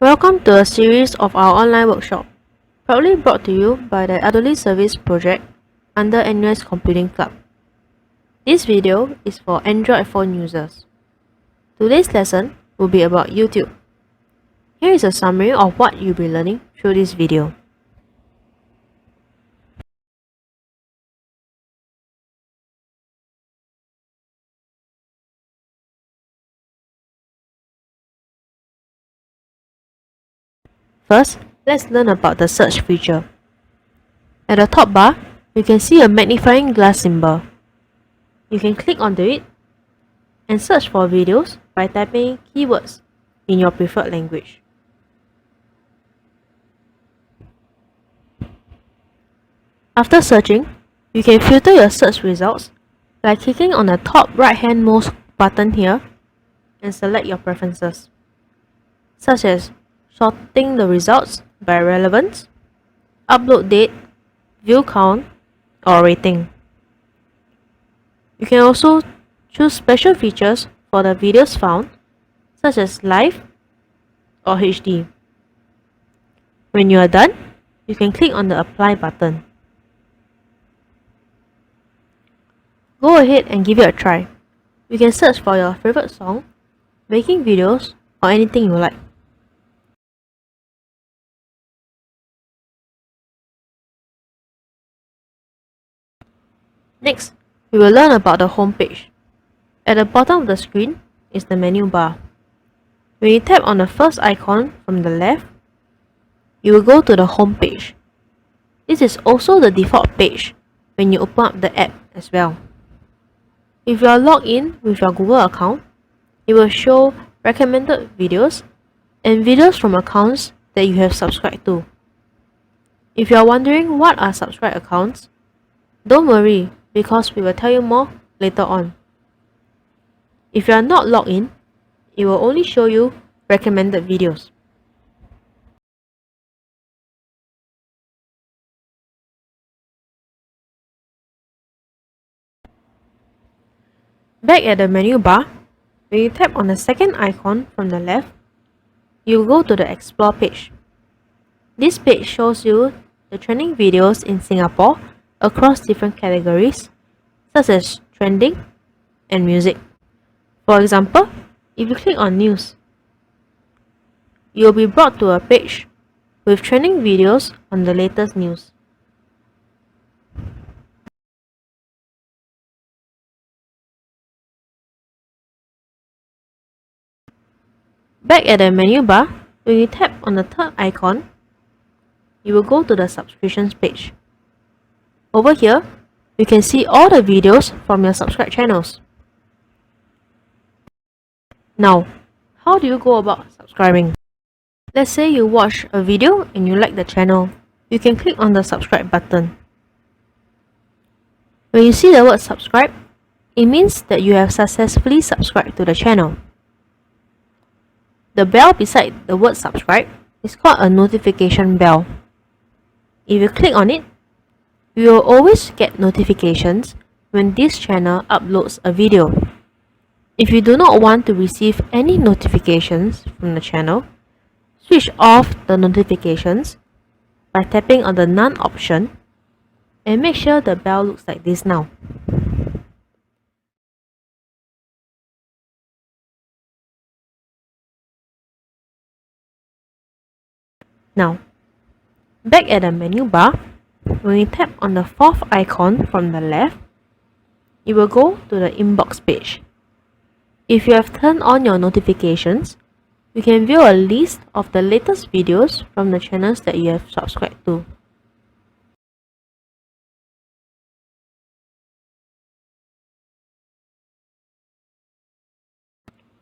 Welcome to a series of our online workshop, proudly brought to you by the Elderly Service Project under NUS Computing Club. This video is for Android phone users. Today's lesson will be about YouTube. Here is a summary of what you'll be learning through this video. First, let's learn about the search feature. At the top bar, you can see a magnifying glass symbol. You can click onto it and search for videos by typing keywords in your preferred language. After searching, you can filter your search results by clicking on the top right-handmost button here and select your preferences, such as sorting the results by relevance, upload date, view count, or rating. You can also choose special features for the videos found, such as live or HD. When you are done, you can click on the apply button. Go ahead and give it a try. You can search for your favorite song, baking videos, or anything you like. Next, we will learn about the home page. At the bottom of the screen is the menu bar. When you tap on the first icon from the left, you will go to the home page. This is also the default page when you open up the app as well. If you are logged in with your Google account, it will show recommended videos and videos from accounts that you have subscribed to. If you are wondering what are subscribed accounts, don't worry, because we will tell you more later on. If you are not logged in, it will only show you recommended videos. Back at the menu bar, when you tap on the second icon from the left, you will go to the Explore page. This page shows you the trending videos in Singapore across different categories, such as trending and music. For example, if you click on News, you will be brought to a page with trending videos on the latest news. Back at the menu bar, when you tap on the third icon, you will go to the subscriptions page. Over here, you can see all the videos from your subscribed channels. Now, how do you go about subscribing? Let's say you watch a video and you like the channel. You can click on the subscribe button. When you see the word subscribe, it means that you have successfully subscribed to the channel. The bell beside the word subscribe is called a notification bell. If you click on it, you will always get notifications when this channel uploads a video. If you do not want to receive any notifications from the channel, switch off the notifications by tapping on the None option and make sure the bell looks like this now. Now, back at the menu bar, when you tap on the fourth icon from the left, you will go to the Inbox page. If you have turned on your notifications, you can view a list of the latest videos from the channels that you have subscribed to.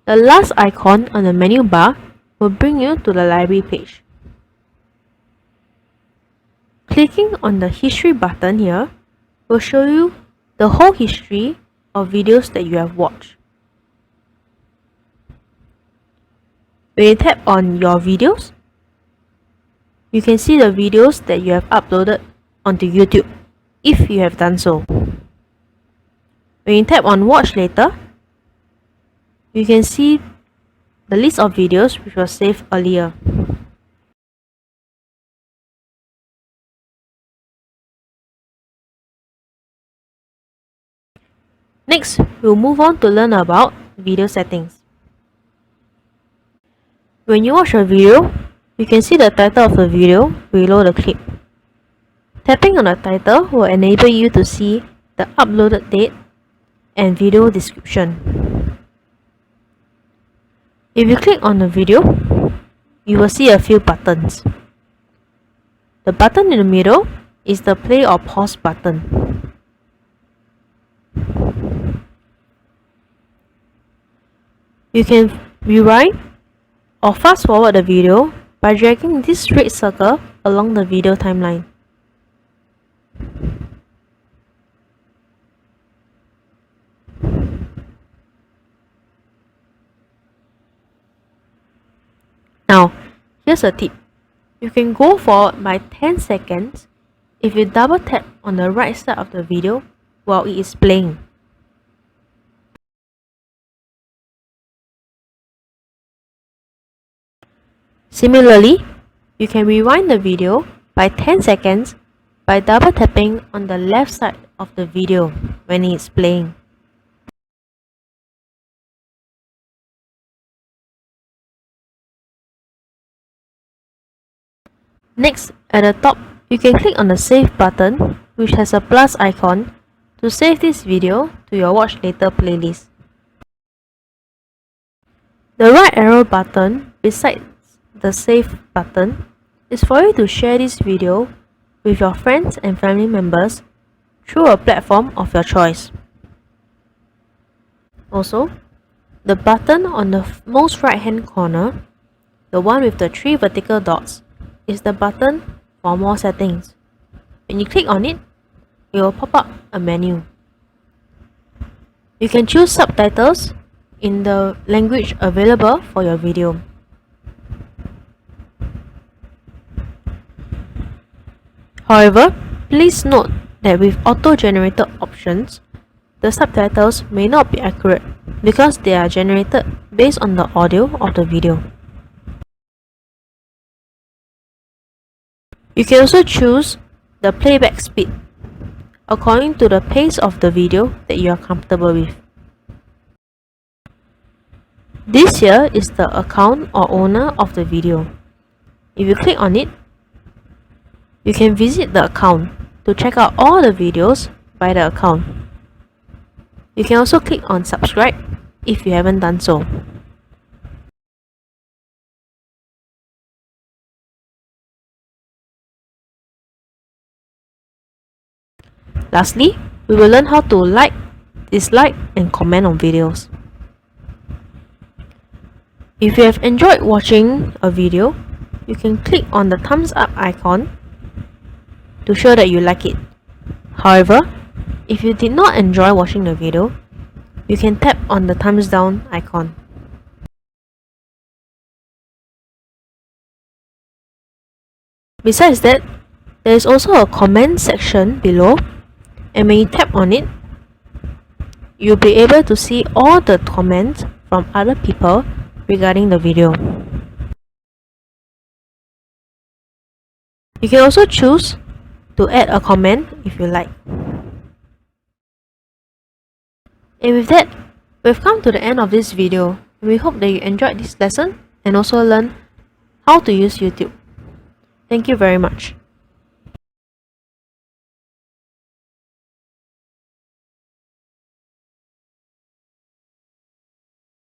The last icon on the menu bar will bring you to the library page. Clicking on the history button here will show you the whole history of videos that you have watched. When you tap on your videos, you can see the videos that you have uploaded onto YouTube, if you have done so. When you tap on watch later, you can see the list of videos which was saved earlier. Next, we'll move on to learn about video settings. When you watch a video, you can see the title of the video below the clip. Tapping on the title will enable you to see the uploaded date and video description. If you click on the video, you will see a few buttons. The button in the middle is the play or pause button. You can rewind or fast forward the video by dragging this red circle along the video timeline. Now, here's a tip. You can go forward by 10 seconds if you double tap on the right side of the video while it is playing. Similarly, you can rewind the video by 10 seconds by double tapping on the left side of the video when it is playing. Next, at the top, you can click on the Save button, which has a plus icon, to save this video to your Watch Later playlist. The right arrow button beside the Save button is for you to share this video with your friends and family members through a platform of your choice. Also, the button on the most right hand corner, the one with the 3 vertical dots, is the button for more settings. When you click on it, it will pop up a menu. You can choose subtitles in the language available for your video. However, please note that with auto-generated options, the subtitles may not be accurate because they are generated based on the audio of the video. You can also choose the playback speed according to the pace of the video that you are comfortable with. This here is the account or owner of the video. If you click on it, you can visit the account to check out all the videos by the account. You can also click on subscribe if you haven't done so. Lastly, we will learn how to like, dislike, and comment on videos. If you have enjoyed watching a video, you can click on the thumbs up icon to show that you like it. However, if you did not enjoy watching the video, you can tap on the thumbs down icon. Besides that, there is also a comment section below, and when you tap on it, you'll be able to see all the comments from other people regarding the video. You can also choose to add a comment if you like. And with that, we've come to the end of this video. We hope that you enjoyed this lesson and also learn how to use YouTube. Thank you very much.